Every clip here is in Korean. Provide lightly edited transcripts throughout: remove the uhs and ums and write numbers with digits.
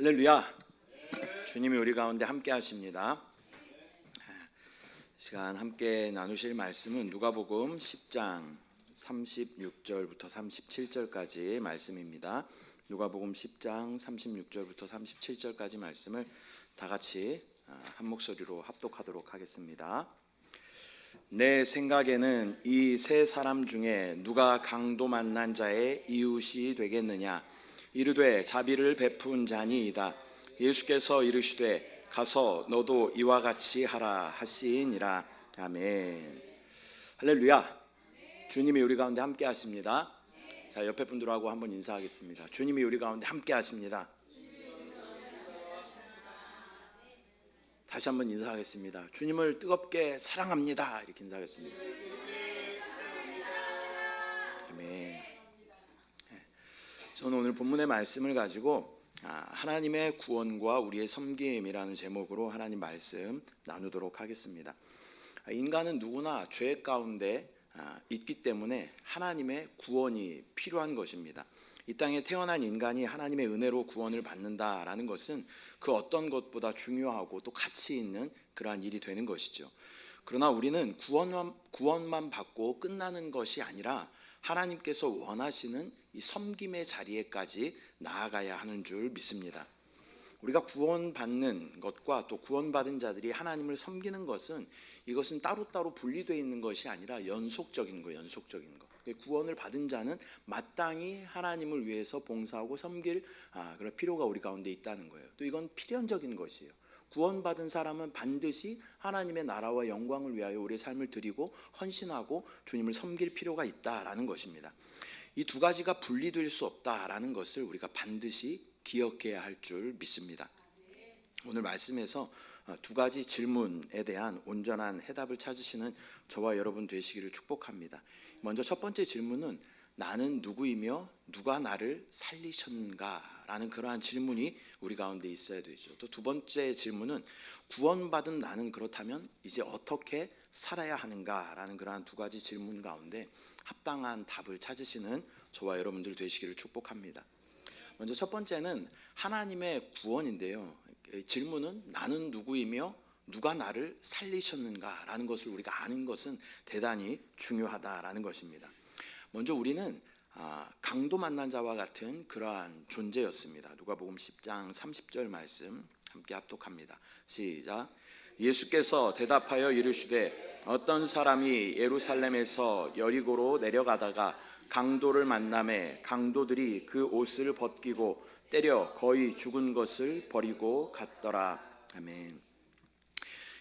할렐루야. 주님이 우리 가운데 함께 하십니다. 시간 함께 나누실 말씀은 누가복음 10장 36절부터 37절까지의 말씀입니다. 누가복음 10장 36절부터 37절까지 말씀을 다 같이 한 목소리로 합독하도록 하겠습니다. 내 생각에는 이 세 사람 중에 누가 강도 만난 자의 이웃이 되겠느냐? 이르되 자비를 베푼 자니이다. 예수께서 이르시되 가서 너도 이와 같이 하라 하시니라. 아멘. 할렐루야. 주님이 우리 가운데 함께 하십니다. 자, 옆에 분들하고 한번 인사하겠습니다. 주님이 우리 가운데 함께 하십니다. 다시 한번 인사하겠습니다. 주님을 뜨겁게 사랑합니다. 이렇게 인사하겠습니다. 아멘. 저는 오늘 본문의 말씀을 가지고 하나님의 구원과 우리의 섬김이라는 제목으로 하나님 말씀 나누도록 하겠습니다. 인간은 누구나 죄 가운데 있기 때문에 하나님의 구원이 필요한 것입니다. 이 땅에 태어난 인간이 하나님의 은혜로 구원을 받는다라는 것은 그 어떤 것보다 중요하고 또 가치 있는 그러한 일이 되는 것이죠. 그러나 우리는 구원만 받고 끝나는 것이 아니라 하나님께서 원하시는 이 섬김의 자리에까지 나아가야 하는 줄 믿습니다. 우리가 구원받는 것과 또 구원받은 자들이 하나님을 섬기는 것은 이것은 따로따로 분리되어 있는 것이 아니라 연속적인 거. 구원을 받은 자는 마땅히 하나님을 위해서 봉사하고 섬길 그런 필요가 우리 가운데 있다는 거예요. 또 이건 필연적인 것이에요. 구원받은 사람은 반드시 하나님의 나라와 영광을 위하여 우리의 삶을 드리고 헌신하고 주님을 섬길 필요가 있다라는 것입니다. 이 두 가지가 분리될 수 없다라는 것을 우리가 반드시 기억해야 할 줄 믿습니다. 오늘 말씀에서 두 가지 질문에 대한 온전한 해답을 찾으시는 저와 여러분 되시기를 축복합니다. 먼저 첫 번째 질문은 나는 누구이며 누가 나를 살리셨는가? 라는 그러한 질문이 우리 가운데 있어야 되죠. 또 두 번째 질문은 구원받은 나는 그렇다면 이제 어떻게 살아야 하는가? 라는 그러한 두 가지 질문 가운데 합당한 답을 찾으시는 저와 여러분들 되시기를 축복합니다. 먼저 첫 번째는 하나님의 구원인데요. 질문은 나는 누구이며 누가 나를 살리셨는가? 라는 것을 우리가 아는 것은 대단히 중요하다라는 것입니다. 먼저 우리는 강도 만난 자와 같은 그러한 존재였습니다. 누가복음 10장 30절 말씀 함께 합독합니다. 시작. 예수께서 대답하여 이르시되 어떤 사람이 예루살렘에서 여리고로 내려가다가 강도를 만나매 강도들이 그 옷을 벗기고 때려 거의 죽은 것을 버리고 갔더라. 아멘.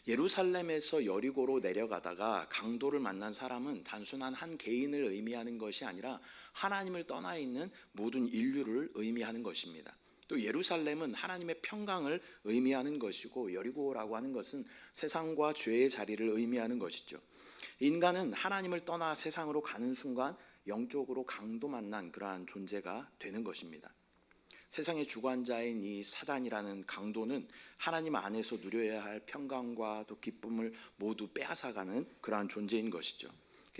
예루살렘에서 여리고로 내려가다가 강도를 만난 사람은 단순한 한 개인을 의미하는 것이 아니라 하나님을 떠나 있는 모든 인류를 의미하는 것입니다. 또 예루살렘은 하나님의 평강을 의미하는 것이고 여리고라고 하는 것은 세상과 죄의 자리를 의미하는 것이죠. 인간은 하나님을 떠나 세상으로 가는 순간 영적으로 강도 만난 그러한 존재가 되는 것입니다. 세상의 주관자인 이 사단이라는 강도는 하나님 안에서 누려야 할 평강과 또 기쁨을 모두 빼앗아가는 그러한 존재인 것이죠.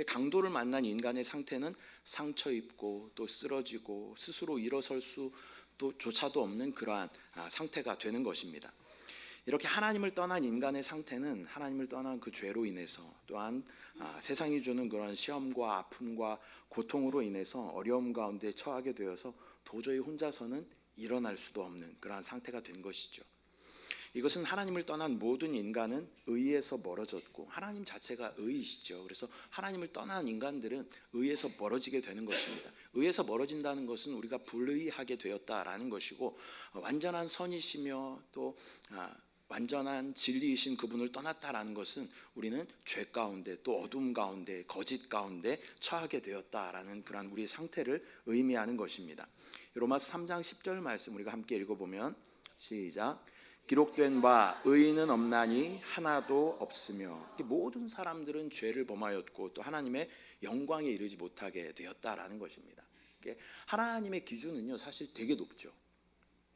강도를 만난 인간의 상태는 상처 입고 또 쓰러지고 스스로 일어설 수조차도 없는 그러한 상태가 되는 것입니다. 이렇게 하나님을 떠난 인간의 상태는 하나님을 떠난 그 죄로 인해서 또한 세상이 주는 그런 시험과 아픔과 고통으로 인해서 어려움 가운데 처하게 되어서 도저히 혼자서는 일어날 수도 없는 그러한 상태가 된 것이죠. 이것은 하나님을 떠난 모든 인간은 의에서 멀어졌고 하나님 자체가 의이시죠. 그래서 하나님을 떠난 인간들은 의에서 멀어지게 되는 것입니다. 의에서 멀어진다는 것은 우리가 불의하게 되었다라는 것이고 완전한 선이시며 또 완전한 진리이신 그분을 떠났다라는 것은 우리는 죄 가운데 또 어둠 가운데 거짓 가운데 처하게 되었다라는 그런 우리의 상태를 의미하는 것입니다. 로마서 3장 10절 말씀 우리가 함께 읽어보면 시작. 기록된 바 의인은 없나니 하나도 없으며 모든 사람들은 죄를 범하였고 또 하나님의 영광에 이르지 못하게 되었다라는 것입니다. 하나님의 기준은요 사실 되게 높죠.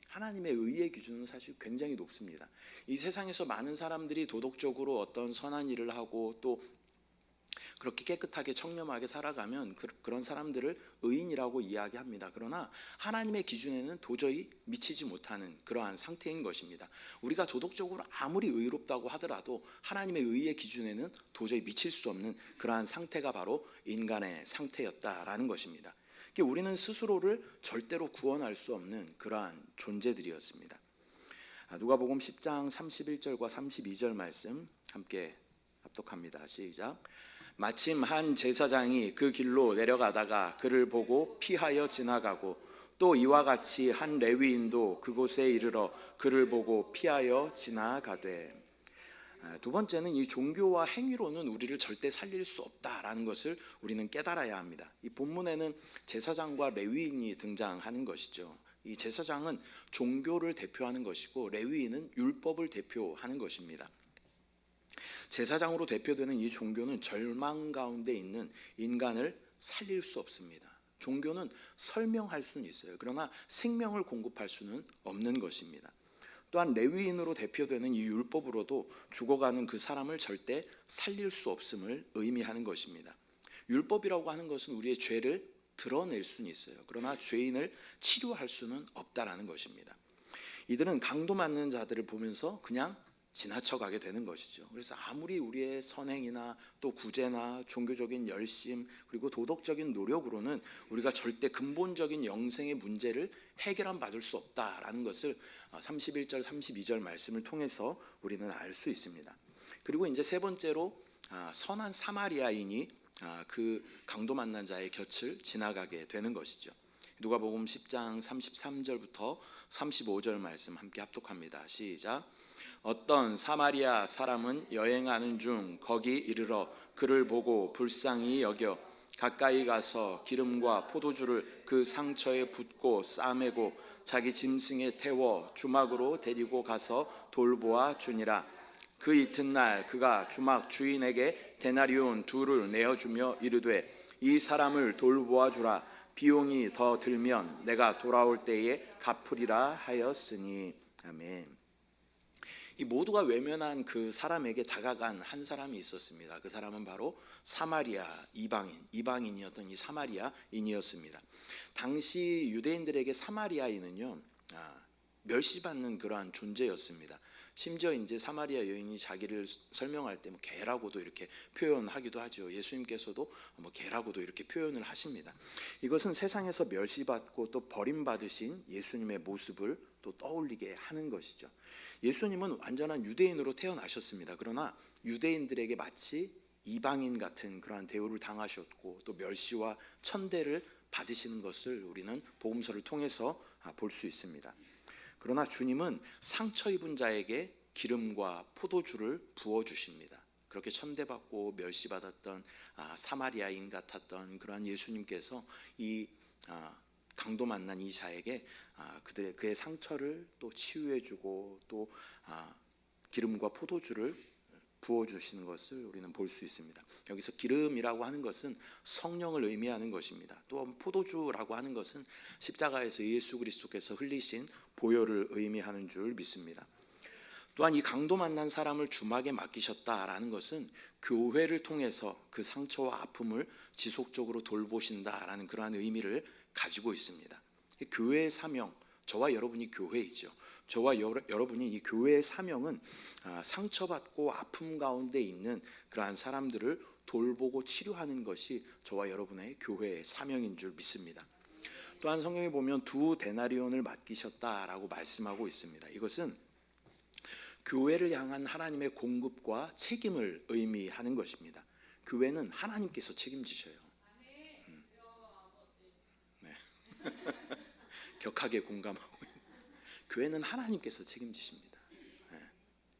하나님의 의의 기준은 사실 굉장히 높습니다. 이 세상에서 많은 사람들이 도덕적으로 어떤 선한 일을 하고 또 그렇게 깨끗하게 청렴하게 살아가면 그런 사람들을 의인이라고 이야기합니다. 그러나 하나님의 기준에는 도저히 미치지 못하는 그러한 상태인 것입니다. 우리가 도덕적으로 아무리 의롭다고 하더라도 하나님의 의의 기준에는 도저히 미칠 수 없는 그러한 상태가 바로 인간의 상태였다라는 것입니다. 우리는 스스로를 절대로 구원할 수 없는 그러한 존재들이었습니다. 누가복음 10장 31절과 32절 말씀 함께 합독합니다. 시작. 마침 한 제사장이 그 길로 내려가다가 그를 보고 피하여 지나가고 또 이와 같이 한 레위인도 그곳에 이르러 그를 보고 피하여 지나가되. 두 번째는 이 종교와 행위로는 우리를 절대 살릴 수 없다라는 것을 우리는 깨달아야 합니다. 이 본문에는 제사장과 레위인이 등장하는 것이죠. 이 제사장은 종교를 대표하는 것이고 레위인은 율법을 대표하는 것입니다. 제사장으로 대표되는 이 종교는 절망 가운데 있는 인간을 살릴 수 없습니다. 종교는 설명할 수는 있어요. 그러나 생명을 공급할 수는 없는 것입니다. 또한 레위인으로 대표되는 이 율법으로도 죽어가는 그 사람을 절대 살릴 수 없음을 의미하는 것입니다. 율법이라고 하는 것은 우리의 죄를 드러낼 수는 있어요. 그러나 죄인을 치료할 수는 없다라는 것입니다. 이들은 강도 맞는 자들을 보면서 그냥 지나쳐가게 되는 것이죠. 그래서 아무리 우리의 선행이나 또 구제나 종교적인 열심 그리고 도덕적인 노력으로는 우리가 절대 근본적인 영생의 문제를 해결한 받을 수 없다라는 것을 31절 32절 말씀을 통해서 우리는 알 수 있습니다. 그리고 이제 세 번째로 선한 사마리아인이 그 강도 만난 자의 곁을 지나가게 되는 것이죠. 누가복음 10장 33절부터 35절 말씀 함께 합독합니다. 시작. 어떤 사마리아 사람은 여행하는 중 거기 이르러 그를 보고 불쌍히 여겨 가까이 가서 기름과 포도주를 그 상처에 붓고 싸매고 자기 짐승에 태워 주막으로 데리고 가서 돌보아 주니라. 그 이튿날 그가 주막 주인에게 데나리온 2를 내어주며 이르되 이 사람을 돌보아 주라. 비용이 더 들면 내가 돌아올 때에 갚으리라 하였으니. 아멘. 이 모두가 외면한 그 사람에게 다가간 한 사람이 있었습니다. 그 사람은 바로 사마리아 이방인이었던 이 사마리아인이었습니다. 당시 유대인들에게 사마리아인은요 멸시받는 그러한 존재였습니다. 심지어 이제 사마리아 여인이 자기를 설명할 때 개라고도 이렇게 표현하기도 하죠. 예수님께서도 개라고도 이렇게 표현을 하십니다. 이것은 세상에서 멸시받고 또 버림받으신 예수님의 모습을 또 떠올리게 하는 것이죠. 예수님은 완전한 유대인으로 태어나셨습니다. 그러나 유대인들에게 마치 이방인 같은 그러한 대우를 당하셨고 또 멸시와 천대를 받으시는 것을 우리는 복음서를 통해서 볼 수 있습니다. 그러나 주님은 상처 입은 자에게 기름과 포도주를 부어주십니다. 그렇게 천대받고 멸시받았던 사마리아인 같았던 그러한 예수님께서 이 강도 만난 이 자에게 그의 상처를 또 치유해주고 또 기름과 포도주를 부어주시는 것을 우리는 볼 수 있습니다. 여기서 기름이라고 하는 것은 성령을 의미하는 것입니다. 또 포도주라고 하는 것은 십자가에서 예수 그리스도께서 흘리신 보혈을 의미하는 줄 믿습니다. 또한 이 강도 만난 사람을 주막에 맡기셨다라는 것은 교회를 통해서 그 상처와 아픔을 지속적으로 돌보신다라는 그러한 의미를 가지고 있습니다. 교회의 사명, 저와 여러분이 교회이죠. 저와 여러분이 이 교회의 사명은 상처받고 아픔 가운데 있는 그러한 사람들을 돌보고 치료하는 것이 저와 여러분의 교회의 사명인 줄 믿습니다. 또한 성경에 보면 2 데나리온을 맡기셨다라고 말씀하고 있습니다. 이것은 교회를 향한 하나님의 공급과 책임을 의미하는 것입니다. 교회는 하나님께서 책임지셔요. 네. 격하게 공감하고 있는. 교회는 하나님께서 책임지십니다. 네.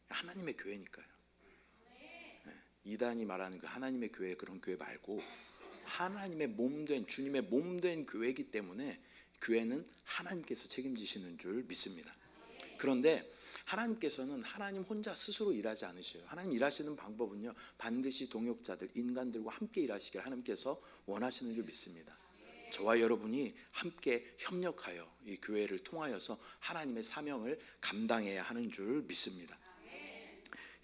하나님의 교회니까요. 네. 이단이 말하는 그 하나님의 교회, 그런 교회 말고 하나님의 몸된, 주님의 몸된 교회이기 때문에 교회는 하나님께서 책임지시는 줄 믿습니다. 그런데 하나님께서는 하나님 혼자 스스로 일하지 않으셔요. 하나님 일하시는 방법은요, 반드시 동역자들, 인간들과 함께 일하시길 하나님께서 원하시는 줄 믿습니다. 저와 여러분이 함께 협력하여 이 교회를 통하여서 하나님의 사명을 감당해야 하는 줄 믿습니다.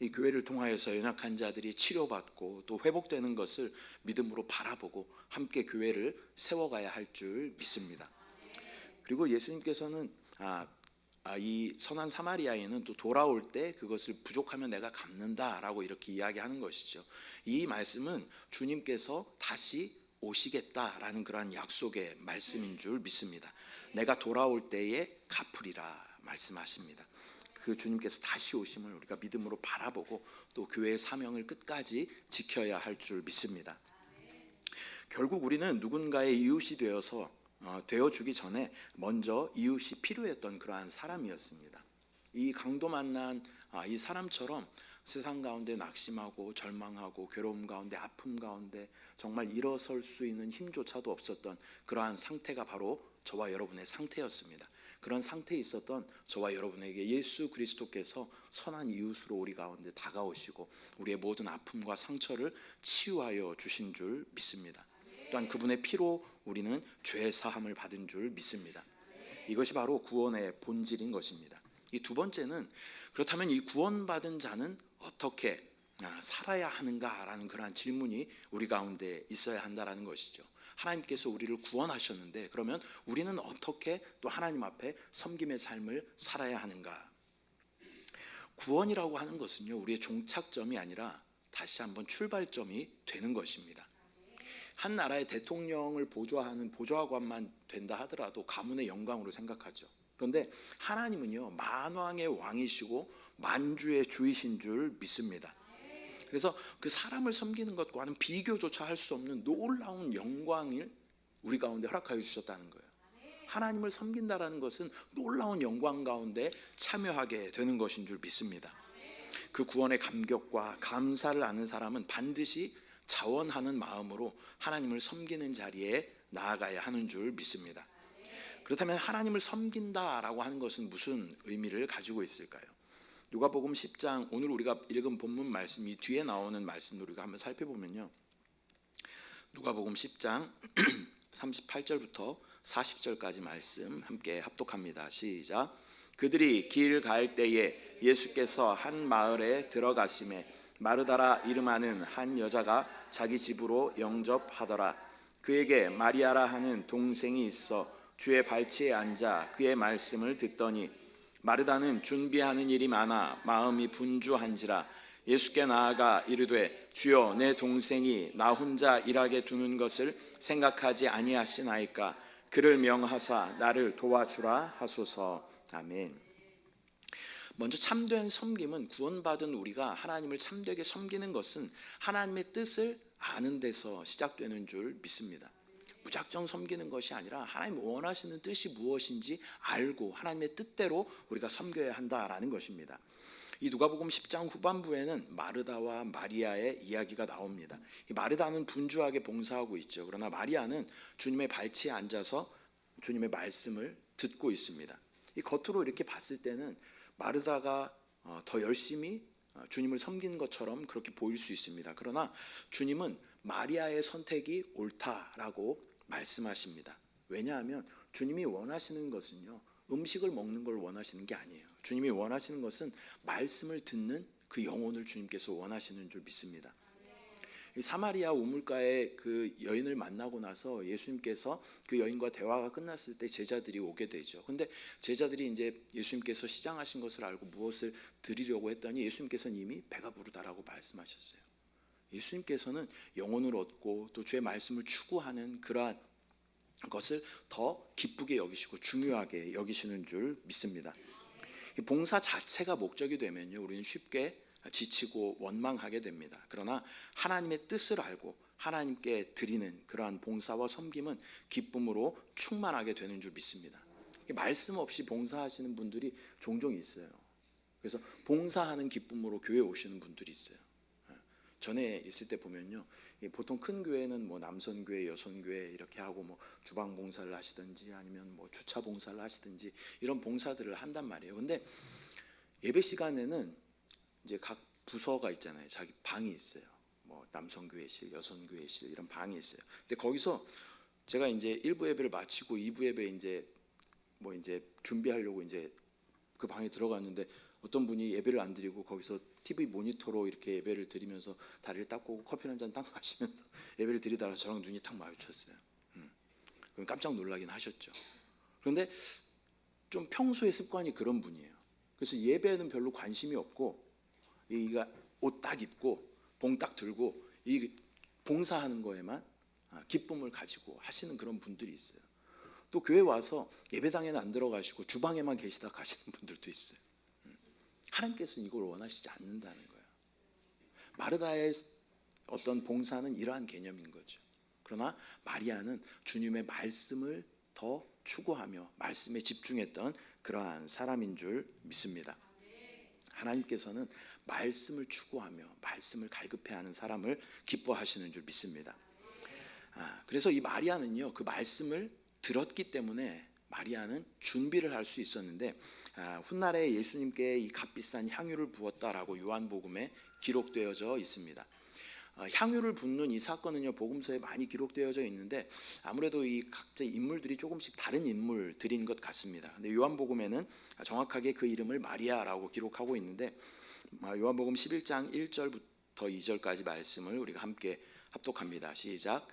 이 교회를 통하여서 연약한 자들이 치료받고 또 회복되는 것을 믿음으로 바라보고 함께 교회를 세워가야 할 줄 믿습니다. 그리고 예수님께서는 이 선한 사마리아인은 또 돌아올 때 그것을 부족하면 내가 갚는다라고 이렇게 이야기하는 것이죠. 이 말씀은 주님께서 다시 오시겠다라는 그러한 약속의 말씀인 줄 믿습니다. 내가 돌아올 때에 갚으리라 말씀하십니다. 그 주님께서 다시 오심을 우리가 믿음으로 바라보고 또 교회의 사명을 끝까지 지켜야 할 줄 믿습니다. 결국 우리는 누군가의 이웃이 되어주기 전에 먼저 이웃이 필요했던 그러한 사람이었습니다. 이 강도 만난 이 사람처럼 세상 가운데 낙심하고 절망하고 괴로움 가운데 아픔 가운데 정말 일어설 수 있는 힘조차도 없었던 그러한 상태가 바로 저와 여러분의 상태였습니다. 그런 상태에 있었던 저와 여러분에게 예수 그리스도께서 선한 이웃으로 우리 가운데 다가오시고 우리의 모든 아픔과 상처를 치유하여 주신 줄 믿습니다. 또한 그분의 피로 우리는 죄 사함을 받은 줄 믿습니다. 이것이 바로 구원의 본질인 것입니다. 이 두 번째는 그렇다면 이 구원받은 자는 어떻게 살아야 하는가라는 그러한 질문이 우리 가운데 있어야 한다라는 것이죠. 하나님께서 우리를 구원하셨는데 그러면 우리는 어떻게 또 하나님 앞에 섬김의 삶을 살아야 하는가? 구원이라고 하는 것은요, 우리의 종착점이 아니라 다시 한번 출발점이 되는 것입니다. 한 나라의 대통령을 보좌하는 보좌관만 된다 하더라도 가문의 영광으로 생각하죠. 그런데 하나님은요, 만왕의 왕이시고 만주의 주이신 줄 믿습니다. 그래서 그 사람을 섬기는 것과는 비교조차 할 수 없는 놀라운 영광을 우리 가운데 허락하여 주셨다는 거예요. 하나님을 섬긴다라는 것은 놀라운 영광 가운데 참여하게 되는 것인 줄 믿습니다. 그 구원의 감격과 감사를 아는 사람은 반드시 자원하는 마음으로 하나님을 섬기는 자리에 나아가야 하는 줄 믿습니다. 그렇다면 하나님을 섬긴다라고 하는 것은 무슨 의미를 가지고 있을까요? 누가복음 10장 오늘 우리가 읽은 본문 말씀이 뒤에 나오는 말씀을 우리가 한번 살펴보면요, 누가복음 10장 38절부터 40절까지 말씀 함께 합독합니다. 시작. 그들이 길 갈 때에 예수께서 한 마을에 들어가심에 마르다라 이름하는 한 여자가 자기 집으로 영접하더라. 그에게 마리아라 하는 동생이 있어 주의 발치에 앉아 그의 말씀을 듣더니 마르다는 준비하는 일이 많아 마음이 분주한지라 예수께 나아가 이르되 주여 내 동생이 나 혼자 일하게 두는 것을 생각하지 아니하시나이까 그를 명하사 나를 도와주라 하소서. 아멘. 먼저 참된 섬김은 구원받은 우리가 하나님을 참되게 섬기는 것은 하나님의 뜻을 아는 데서 시작되는 줄 믿습니다. 무작정 섬기는 것이 아니라 하나님 원하시는 뜻이 무엇인지 알고 하나님의 뜻대로 우리가 섬겨야 한다라는 것입니다. 이 누가복음 10장 후반부에는 마르다와 마리아의 이야기가 나옵니다. 이 마르다는 분주하게 봉사하고 있죠. 그러나 마리아는 주님의 발치에 앉아서 주님의 말씀을 듣고 있습니다. 이 겉으로 이렇게 봤을 때는 마르다가 더 열심히 주님을 섬기는 것처럼 그렇게 보일 수 있습니다. 그러나 주님은 마리아의 선택이 옳다라고 말씀하십니다. 왜냐하면 주님이 원하시는 것은요, 음식을 먹는 걸 원하시는 게 아니에요. 주님이 원하시는 것은 말씀을 듣는 그 영혼을 주님께서 원하시는 줄 믿습니다. 이 사마리아 우물가에 그 여인을 만나고 나서 예수님께서 그 여인과 대화가 끝났을 때 제자들이 오게 되죠. 근데 제자들이 이제 예수님께서 시장하신 것을 알고 무엇을 드리려고 했더니 예수님께서는 이미 배가 부르다라고 말씀하셨어요. 예수님께서는 영혼을 얻고 또 주의 말씀을 추구하는 그러한 것을 더 기쁘게 여기시고 중요하게 여기시는 줄 믿습니다. 봉사 자체가 목적이 되면요, 우리는 쉽게 지치고 원망하게 됩니다. 그러나 하나님의 뜻을 알고 하나님께 드리는 그러한 봉사와 섬김은 기쁨으로 충만하게 되는 줄 믿습니다. 말씀 없이 봉사하시는 분들이 종종 있어요. 그래서 봉사하는 기쁨으로 교회에 오시는 분들이 있어요. 전에 있을 때 보면요, 보통 큰 교회는 뭐 남선교회, 여선교회 이렇게 하고 뭐 주방 봉사를 하시든지 아니면 뭐 주차 봉사를 하시든지 이런 봉사들을 한단 말이에요. 근데 예배 시간에는 이제 각 부서가 있잖아요. 자기 방이 있어요. 뭐 남성교회실, 여성교회실 이런 방이 있어요. 근데 거기서 제가 이제 1부 예배를 마치고 2부 예배 이제 준비하려고 이제 그 방에 들어갔는데 어떤 분이 예배를 안 드리고 거기서 TV 모니터로 이렇게 예배를 드리면서 다리를 닦고 커피 한 잔 딱 마시면서 예배를 드리다가 저랑 눈이 딱 마주쳤어요. 그럼 깜짝 놀라긴 하셨죠. 그런데 좀 평소의 습관이 그런 분이에요. 그래서 예배에는 별로 관심이 없고, 이가 옷 딱 입고 봉 딱 들고 이 봉사하는 거에만 기쁨을 가지고 하시는 그런 분들이 있어요. 또 교회 와서 예배당에는 안 들어가시고 주방에만 계시다 가시는 분들도 있어요. 하나님께서는 이걸 원하시지 않는다는 거예요. 마르다의 어떤 봉사는 이러한 개념인 거죠. 그러나 마리아는 주님의 말씀을 더 추구하며 말씀에 집중했던 그러한 사람인 줄 믿습니다. 하나님께서는 말씀을 추구하며 말씀을 갈급해하는 사람을 기뻐하시는 줄 믿습니다. 그래서 이 마리아는요, 그 말씀을 들었기 때문에 마리아는 준비를 할 수 있었는데, 훗날에 예수님께 이 값비싼 향유를 부었다라고 요한복음에 기록되어져 있습니다. 향유를 붓는 이 사건은요, 복음서에 많이 기록되어져 있는데 아무래도 이 각자 인물들이 조금씩 다른 인물들인 것 같습니다. 근데 요한복음에는 정확하게 그 이름을 마리아라고 기록하고 있는데, 요한복음 11장 1절부터 2절까지 말씀을 우리가 함께 합독합니다. 시작.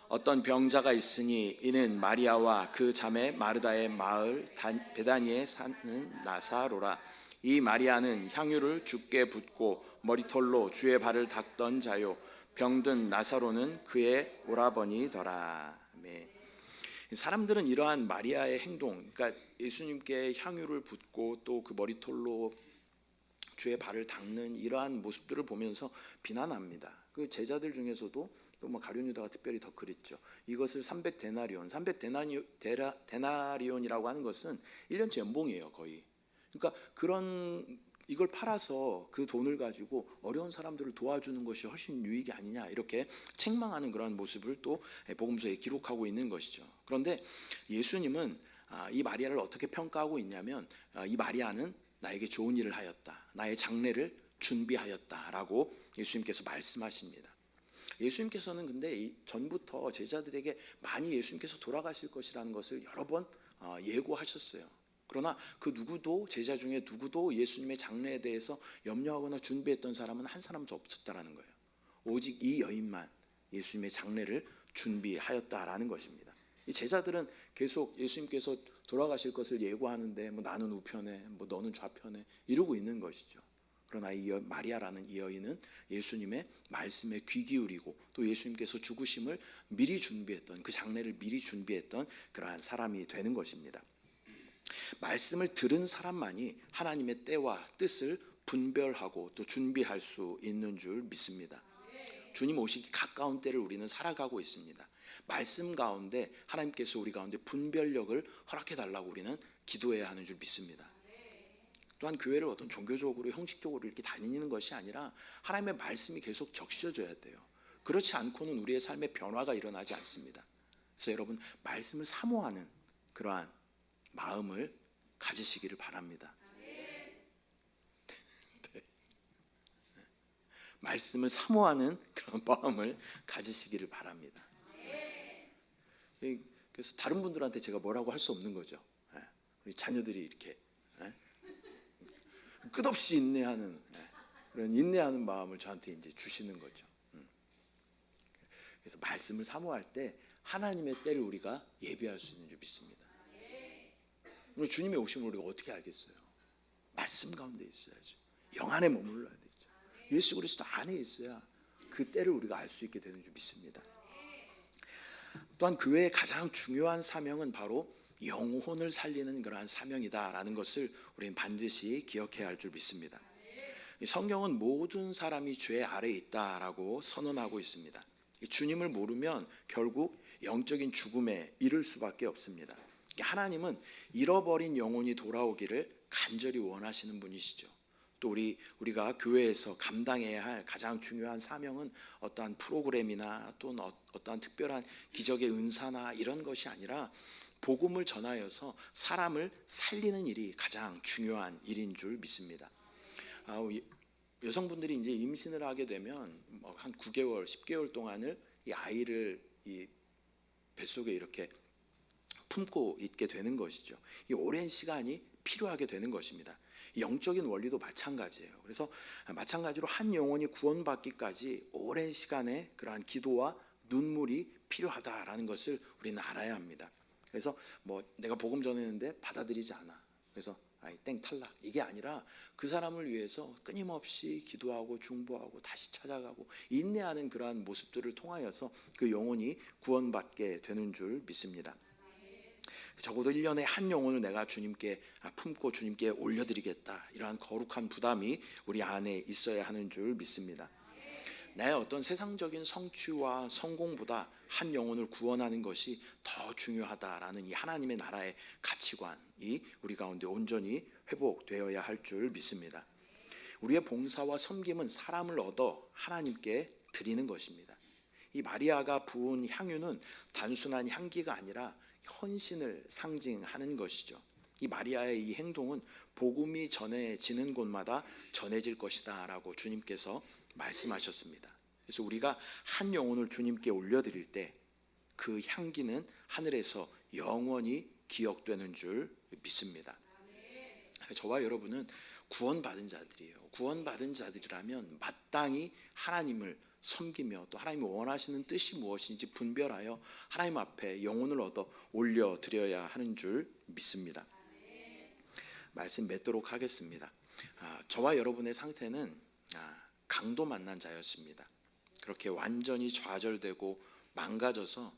어떤 병자가 있으니 이는 마리아와 그 자매 마르다의 마을 베다니에 사는 나사로라. 이 마리아는 향유를 주께 붓고 머리털로 주의 발을 닦던 자요, 병든 나사로는 그의 오라버니더라. 아멘. 사람들은 이러한 마리아의 행동, 그러니까 예수님께 향유를 붓고 또 그 머리털로 주의 발을 닦는 이러한 모습들을 보면서 비난합니다. 그 제자들 중에서도 또 뭐 가룟 유다가 특별히 더 그랬죠. 이것을 300데나리온, 300데나리온이라고 하는 것은 1년치 연봉이에요, 거의. 그러니까 그런 이걸 팔아서 그 돈을 가지고 어려운 사람들을 도와주는 것이 훨씬 유익이 아니냐, 이렇게 책망하는 그런 모습을 또 복음서에 기록하고 있는 것이죠. 그런데 예수님은 이 마리아를 어떻게 평가하고 있냐면, 이 마리아는 나에게 좋은 일을 하였다, 나의 장례를 준비하였다라고 예수님께서 말씀하십니다. 예수님께서는 근데 전부터 제자들에게 많이 예수님께서 돌아가실 것이라는 것을 여러 번 예고하셨어요. 그러나 그 누구도, 제자 중에 누구도 예수님의 장례에 대해서 염려하거나 준비했던 사람은 한 사람도 없었다라는 거예요. 오직 이 여인만 예수님의 장례를 준비하였다라는 것입니다. 이 제자들은 계속 예수님께서 돌아가실 것을 예고하는데 뭐 나는 우편에, 뭐 너는 좌편에 이러고 있는 것이죠. 그러나 이 마리아라는 이 여인은 예수님의 말씀에 귀 기울이고 또 예수님께서 죽으심을 미리 준비했던, 그 장례를 미리 준비했던 그러한 사람이 되는 것입니다. 말씀을 들은 사람만이 하나님의 때와 뜻을 분별하고 또 준비할 수 있는 줄 믿습니다. 주님 오시기 가까운 때를 우리는 살아가고 있습니다. 말씀 가운데 하나님께서 우리 가운데 분별력을 허락해 달라고 우리는 기도해야 하는 줄 믿습니다. 또한 교회를 어떤 종교적으로 형식적으로 이렇게 다니는 것이 아니라 하나님의 말씀이 계속 적셔져야 돼요. 그렇지 않고는 우리의 삶에 변화가 일어나지 않습니다. 그래서 여러분, 말씀을 사모하는 그러한 마음을 가지시기를 바랍니다. 네. 말씀을 사모하는 그런 마음을 가지시기를 바랍니다. 그래서 다른 분들한테 제가 뭐라고 할 수 없는 거죠. 우리 자녀들이 이렇게 끝없이 인내하는 그런 인내하는 마음을 저한테 이제 주시는 거죠. 그래서 말씀을 사모할 때 하나님의 때를 우리가 예비할 수 있는 줄 믿습니다. 오늘 주님의 오심을 우리가 어떻게 알겠어요? 말씀 가운데 있어야죠. 영 안에 머물러야 되죠. 예수 그리스도 안에 있어야 그 때를 우리가 알 수 있게 되는 줄 믿습니다. 또한 교회의 가장 중요한 사명은 바로 영혼을 살리는 그러한 사명이다라는 것을 우리는 반드시 기억해야 할 줄 믿습니다. 성경은 모든 사람이 죄 아래에 있다라고 선언하고 있습니다. 주님을 모르면 결국 영적인 죽음에 이를 수밖에 없습니다. 하나님은 잃어버린 영혼이 돌아오기를 간절히 원하시는 분이시죠. 또 우리가 교회에서 감당해야 할 가장 중요한 사명은 어떠한 프로그램이나 또는 어떠한 특별한 기적의 은사나 이런 것이 아니라 복음을 전하여서 사람을 살리는 일이 가장 중요한 일인 줄 믿습니다. 여성분들이 이제 임신을 하게 되면 한 9개월, 10개월 동안을 이 아이를 이 뱃속에 이렇게 품고 있게 되는 것이죠. 이 오랜 시간이 필요하게 되는 것입니다. 영적인 원리도 마찬가지예요. 그래서 마찬가지로 한 영혼이 구원받기까지 오랜 시간의 그러한 기도와 눈물이 필요하다라는 것을 우리는 알아야 합니다. 그래서 뭐 내가 복음 전했는데 받아들이지 않아, 그래서 아이 땡 탈락, 이게 아니라 그 사람을 위해서 끊임없이 기도하고 중보하고 다시 찾아가고 인내하는 그러한 모습들을 통하여서 그 영혼이 구원받게 되는 줄 믿습니다. 적어도 1년에 한 영혼을 내가 주님께 품고 주님께 올려드리겠다, 이러한 거룩한 부담이 우리 안에 있어야 하는 줄 믿습니다. 내 어떤 세상적인 성취와 성공보다 한 영혼을 구원하는 것이 더 중요하다라는 이 하나님의 나라의 가치관이 우리 가운데 온전히 회복되어야 할 줄 믿습니다. 우리의 봉사와 섬김은 사람을 얻어 하나님께 드리는 것입니다. 이 마리아가 부은 향유는 단순한 향기가 아니라 헌신을 상징하는 것이죠. 이 마리아의 이 행동은 복음이 전해지는 곳마다 전해질 것이다 라고 주님께서 말씀하셨습니다. 그래서 우리가 한 영혼을 주님께 올려드릴 때 그 향기는 하늘에서 영원히 기억되는 줄 믿습니다. 저와 여러분은 구원받은 자들이에요. 구원받은 자들이라면 마땅히 하나님을 섬기며 또 하나님이 원하시는 뜻이 무엇인지 분별하여 하나님 앞에 영혼을 얻어 올려드려야 하는 줄 믿습니다. 말씀 맺도록 하겠습니다. 저와 여러분의 상태는 강도 만난 자였습니다. 그렇게 완전히 좌절되고 망가져서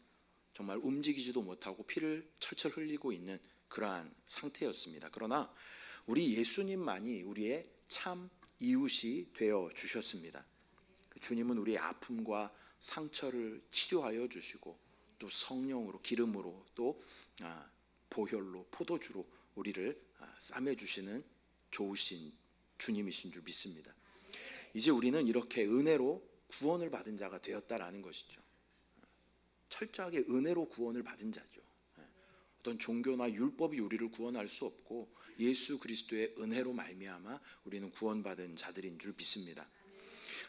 정말 움직이지도 못하고 피를 철철 흘리고 있는 그러한 상태였습니다. 그러나 우리 예수님만이 우리의 참 이웃이 되어 주셨습니다. 주님은 우리의 아픔과 상처를 치료하여 주시고 또 성령으로, 기름으로, 또 보혈로, 포도주로 우리를 싸매 주시는 좋으신 주님이신 줄 믿습니다. 이제 우리는 이렇게 은혜로 구원을 받은 자가 되었다라는 것이죠. 철저하게 은혜로 구원을 받은 자죠. 어떤 종교나 율법이 우리를 구원할 수 없고 예수 그리스도의 은혜로 말미암아 우리는 구원받은 자들인 줄 믿습니다.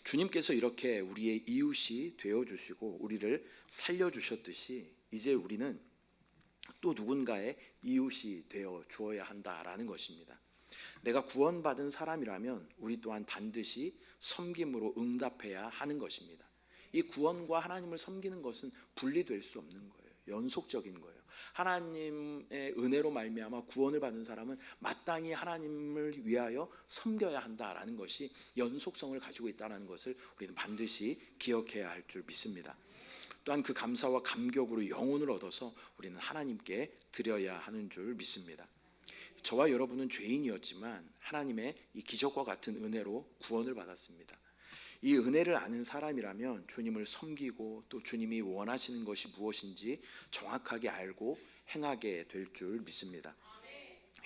주님께서 이렇게 우리의 이웃이 되어주시고 우리를 살려주셨듯이 이제 우리는 또 누군가의 이웃이 되어 주어야 한다라는 것입니다. 내가 구원받은 사람이라면 우리 또한 반드시 섬김으로 응답해야 하는 것입니다. 이 구원과 하나님을 섬기는 것은 분리될 수 없는 거예요. 연속적인 거예요. 하나님의 은혜로 말미암아 구원을 받은 사람은 마땅히 하나님을 위하여 섬겨야 한다라는 것이 연속성을 가지고 있다는 것을 우리는 반드시 기억해야 할 줄 믿습니다. 또한 그 감사와 감격으로 영혼을 얻어서 우리는 하나님께 드려야 하는 줄 믿습니다. 저와 여러분은 죄인이었지만 하나님의 이 기적과 같은 은혜로 구원을 받았습니다. 이 은혜를 아는 사람이라면 주님을 섬기고 또 주님이 원하시는 것이 무엇인지 정확하게 알고 행하게 될 줄 믿습니다.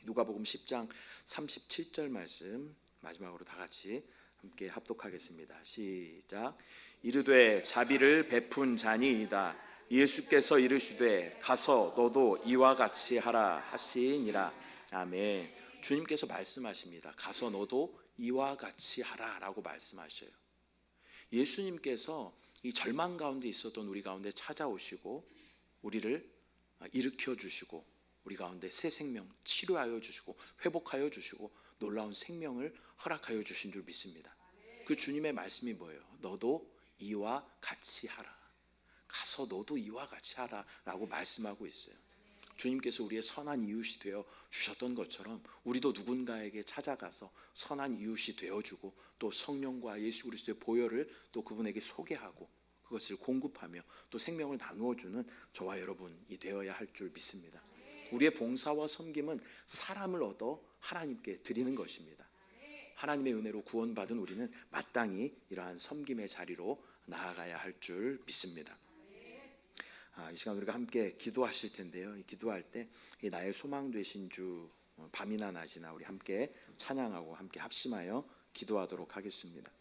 누가복음 10장 37절 말씀 마지막으로 다 같이 함께 합독하겠습니다. 시작. 이르되 자비를 베푼 자니이다. 예수께서 이르시되 가서 너도 이와 같이 하라 하시니라. 아멘. 주님께서 말씀하십니다. 가서 너도 이와 같이 하라 라고 말씀하셔요. 예수님께서 이 절망 가운데 있었던 우리 가운데 찾아오시고 우리를 일으켜 주시고 우리 가운데 새 생명 치료하여 주시고 회복하여 주시고 놀라운 생명을 허락하여 주신 줄 믿습니다. 그 주님의 말씀이 뭐예요? 너도 이와 같이 하라. 가서 너도 이와 같이 하라 라고 말씀하고 있어요. 주님께서 우리의 선한 이웃이 되어 주셨던 것처럼 우리도 누군가에게 찾아가서 선한 이웃이 되어주고 또 성령과 예수 그리스도의 보혈을 또 그분에게 소개하고 그것을 공급하며 또 생명을 나누어주는 저와 여러분이 되어야 할 줄 믿습니다. 우리의 봉사와 섬김은 사람을 얻어 하나님께 드리는 것입니다. 하나님의 은혜로 구원받은 우리는 마땅히 이러한 섬김의 자리로 나아가야 할 줄 믿습니다. 이 시간 우리가 함께 기도하실 텐데요. 기도할 때 나의 소망 되신 주 밤이나 낮이나 우리 함께 찬양하고 함께 합심하여 기도하도록 하겠습니다.